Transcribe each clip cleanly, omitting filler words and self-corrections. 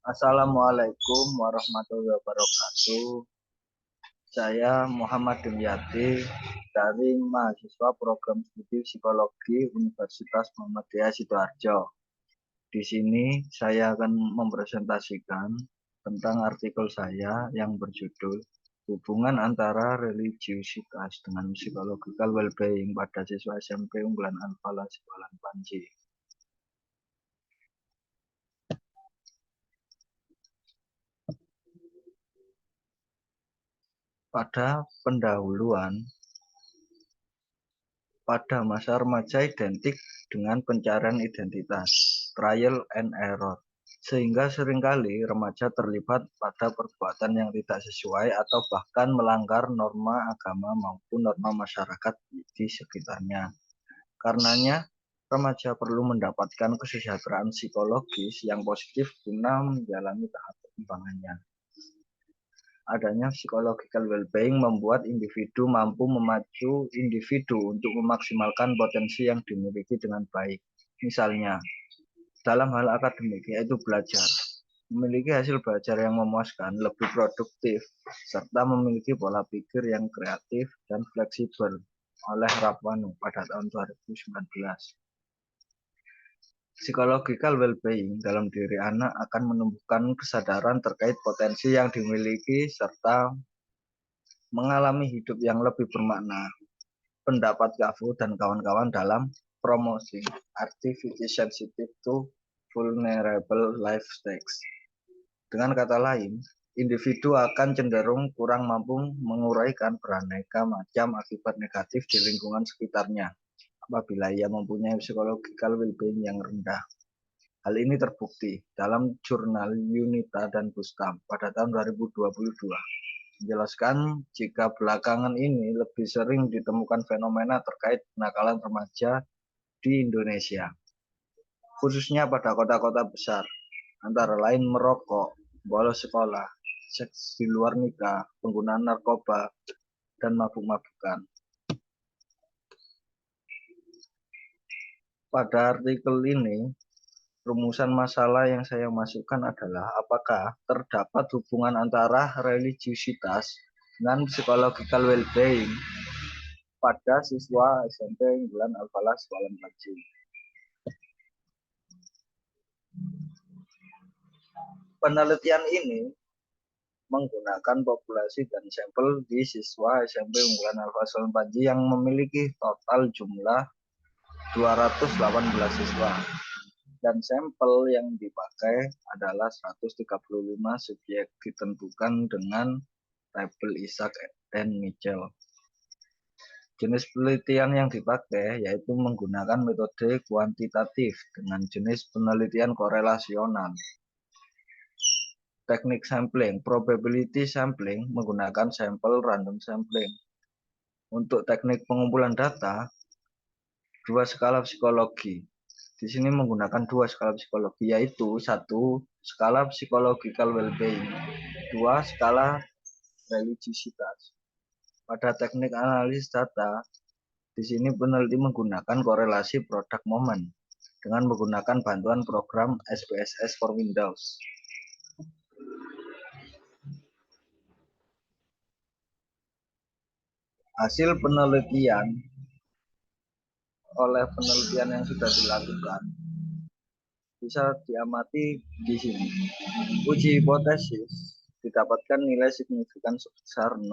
Assalamualaikum warahmatullahi wabarakatuh. Saya Muhammad Dimyati dari mahasiswa program studi psikologi Universitas Muhammadiyah Sidoarjo. Di sini saya akan mempresentasikan tentang artikel saya yang berjudul Hubungan antara religiusitas dengan psychological well-being pada siswa SMP unggulan Al-Falah Siwalan Panji. Pada pendahuluan, pada masa remaja identik dengan pencarian identitas, trial and error, sehingga seringkali remaja terlibat pada perbuatan yang tidak sesuai atau bahkan melanggar norma agama maupun norma masyarakat di sekitarnya. Karenanya, remaja perlu mendapatkan kesejahteraan psikologis yang positif guna menjalani tahap perkembangannya. Adanya psychological well-being membuat individu mampu memacu individu untuk memaksimalkan potensi yang dimiliki dengan baik. Misalnya, dalam hal akademik, yaitu belajar, memiliki hasil belajar yang memuaskan, lebih produktif, serta memiliki pola pikir yang kreatif dan fleksibel oleh Rapwanu pada tahun 2019. Psychological well-being dalam diri anak akan menumbuhkan kesadaran terkait potensi yang dimiliki serta mengalami hidup yang lebih bermakna. Pendapat Kafu dan kawan-kawan dalam promosi activity sensitive to vulnerable life stakes. Dengan kata lain, individu akan cenderung kurang mampu menguraikan beraneka macam akibat negatif di lingkungan sekitarnya apabila ia mempunyai psychological well-being yang rendah. Hal ini terbukti dalam jurnal Yunita dan Bustam pada tahun 2022. Menjelaskan jika belakangan ini lebih sering ditemukan fenomena terkait kenakalan remaja di Indonesia, khususnya pada kota-kota besar, antara lain merokok, bolos sekolah, seks di luar nikah, penggunaan narkoba, dan mabuk-mabukan. Pada artikel ini, rumusan masalah yang saya masukkan adalah apakah terdapat hubungan antara religiusitas dengan psychological well-being pada siswa SMP unggulan Al-Falah Siwalan Panji. Penelitian ini menggunakan populasi dan sampel di siswa SMP unggulan Al-Falah Siwalan Panji yang memiliki total jumlah 218 siswa. Dan sampel yang dipakai adalah 135 subjek ditentukan dengan tabel Isaac dan Mitchell. Jenis penelitian yang dipakai yaitu menggunakan metode kuantitatif dengan jenis penelitian korelasional. Teknik sampling, probability sampling menggunakan sampel random sampling. Untuk teknik pengumpulan data, dua skala psikologi. Di sini menggunakan dua skala psikologi, yaitu satu skala psychological well-being, dua skala religiusitas. Pada teknik analisis data, di sini peneliti menggunakan korelasi product moment dengan menggunakan bantuan program SPSS for Windows. Hasil penelitian oleh penelitian yang sudah dilakukan bisa diamati di sini. Uji hipotesis didapatkan nilai signifikan sebesar 0,000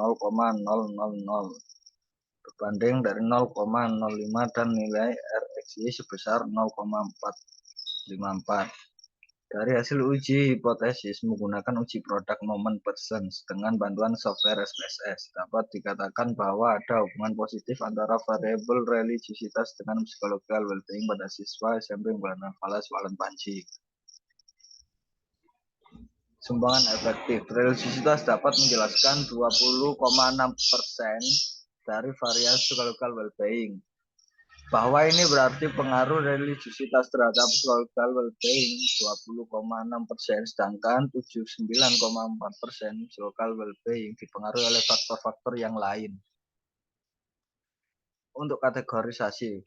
berbanding dari 0,05 dan nilai RxY sebesar 0,454. Dari hasil uji hipotesis menggunakan uji product moment persons dengan bantuan software SPSS, dapat dikatakan bahwa ada hubungan positif antara variabel religiusitas dengan psychological well-being pada siswa SMP unggulan Al-Falah Siwalan Panji. Sumbangan efektif. Religiusitas dapat menjelaskan 20,6% dari varian psychological well-being. Bahwa ini berarti pengaruh religiusitas terhadap psychological well-being 20,6%, sedangkan 79,4% psychological well-being dipengaruhi oleh faktor-faktor yang lain. Untuk kategorisasi,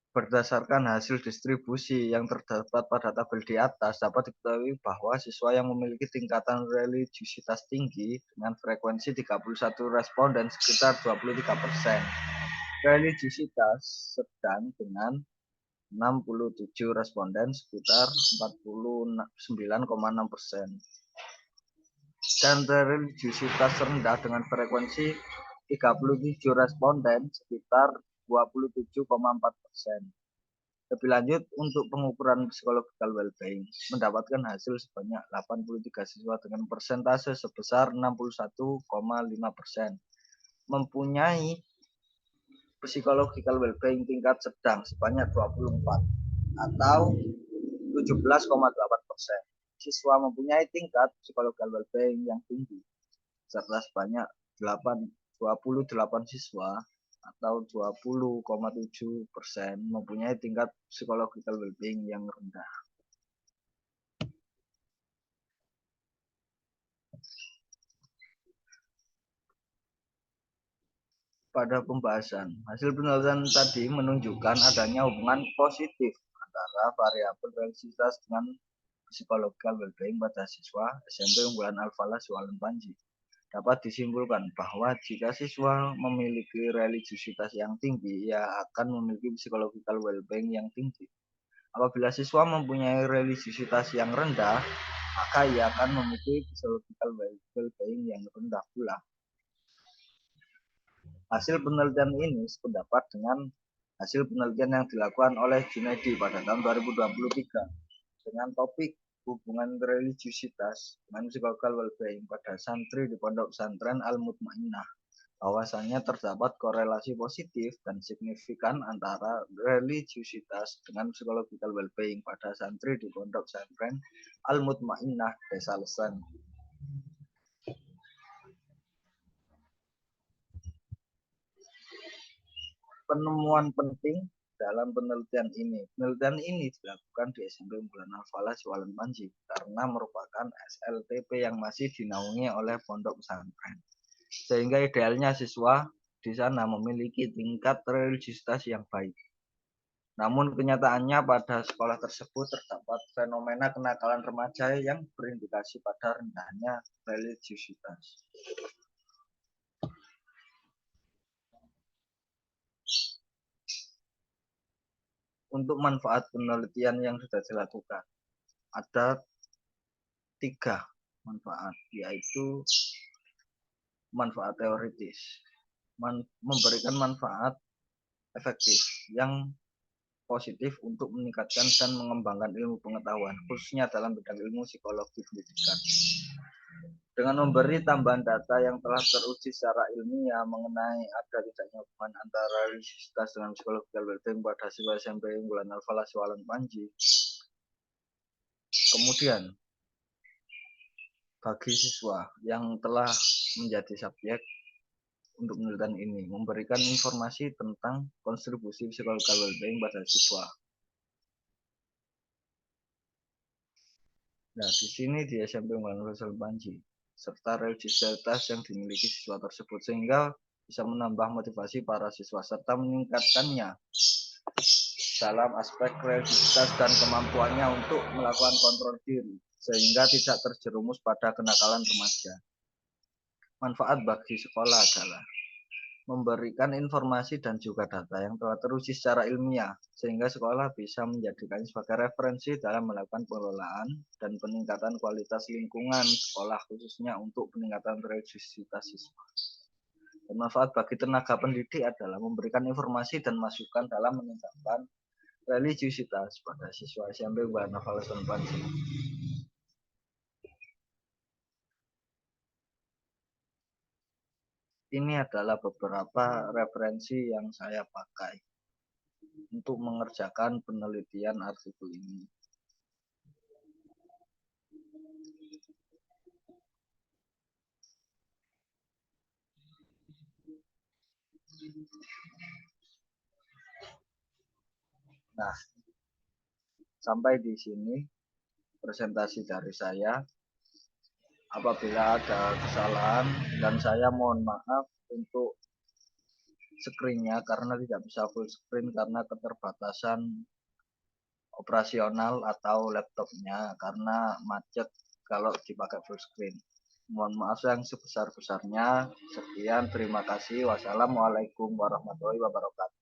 Berdasarkan hasil distribusi yang terdapat pada tabel di atas, dapat diketahui bahwa siswa yang memiliki tingkatan religiusitas tinggi dengan frekuensi 31 responden sekitar 23%. Religiusitas sedang dengan 67 responden sekitar 49,6%. Dan religiusitas rendah dengan frekuensi 37 responden sekitar 27,4%. Lebih lanjut, untuk pengukuran psychological well-being mendapatkan hasil sebanyak 83 siswa dengan persentase sebesar 61,5%. Mempunyai psychological well-being tingkat sedang sebanyak 24 atau 17,8%. Siswa mempunyai tingkat psychological well-being yang tinggi serta sebanyak 28 siswa atau 20,7% mempunyai tingkat psychological well-being yang rendah. Pada pembahasan, hasil penelitian tadi menunjukkan adanya hubungan positif antara variabel religiusitas dengan psychological well-being pada siswa SMP unggulan Al-Falah Syualan Panji. Dapat disimpulkan bahwa jika siswa memiliki religiusitas yang tinggi, ia akan memiliki psychological well-being yang tinggi. Apabila siswa mempunyai religiusitas yang rendah, maka ia akan memiliki psychological well-being yang rendah pula. Hasil penelitian ini sependapat dengan hasil penelitian yang dilakukan oleh Junaidi pada tahun 2023 dengan topik hubungan religiusitas dengan psychological well-being pada santri di Pondok Pesantren Al-Mutmainnah. Bahwasannya terdapat korelasi positif dan signifikan antara religiusitas dengan psychological well-being pada santri di Pondok Pesantren Al-Mutmainnah Desa Lesen. Penemuan penting dalam penelitian ini. Penelitian ini dilakukan di SMP Unggulan Al-Falah Syualan Panji karena merupakan SLTP yang masih dinaungi oleh pondok pesantren. Sehingga idealnya siswa di sana memiliki tingkat religiusitas yang baik. Namun kenyataannya pada sekolah tersebut terdapat fenomena kenakalan remaja yang berindikasi pada rendahnya religiusitas. Untuk manfaat penelitian yang sudah dilakukan, ada 3 manfaat, yaitu manfaat teoritis, memberikan manfaat efektif yang positif untuk meningkatkan dan mengembangkan ilmu pengetahuan, khususnya dalam bidang ilmu psikologi pendidikan. Dengan memberi tambahan data yang telah teruji secara ilmiah mengenai ada tidaknya hubungan antara religiusitas dengan psychological well-being pada siswa SMP Unggulan Al-Falah Syualan Panji. Kemudian, bagi siswa yang telah menjadi subjek untuk penelitian ini, memberikan informasi tentang kontribusi psychological well-being pada siswa. Nah, di sini di SMP Unggulan Al-Falah Panji serta religiusitas yang dimiliki siswa tersebut, sehingga bisa menambah motivasi para siswa serta meningkatkannya dalam aspek religiusitas dan kemampuannya untuk melakukan kontrol diri, sehingga tidak terjerumus pada kenakalan remaja. Manfaat bagi sekolah adalah memberikan informasi dan juga data yang telah teruji secara ilmiah, sehingga sekolah bisa menjadikannya sebagai referensi dalam melakukan pengelolaan dan peningkatan kualitas lingkungan sekolah, khususnya untuk peningkatan religiusitas siswa. Manfaat bagi tenaga pendidik adalah memberikan informasi dan masukan dalam meningkatkan religiusitas pada siswa SMP Unggulan Al-Falah Syualan Panji. Ini adalah beberapa referensi yang saya pakai untuk mengerjakan penelitian artikel ini. Nah, sampai di sini presentasi dari saya. Apabila ada kesalahan, dan saya mohon maaf untuk screen-nya karena tidak bisa full screen karena keterbatasan operasional atau laptopnya karena macet kalau dipakai full screen. Mohon maaf yang sebesar-besarnya. Sekian, terima kasih. Wassalamualaikum warahmatullahi wabarakatuh.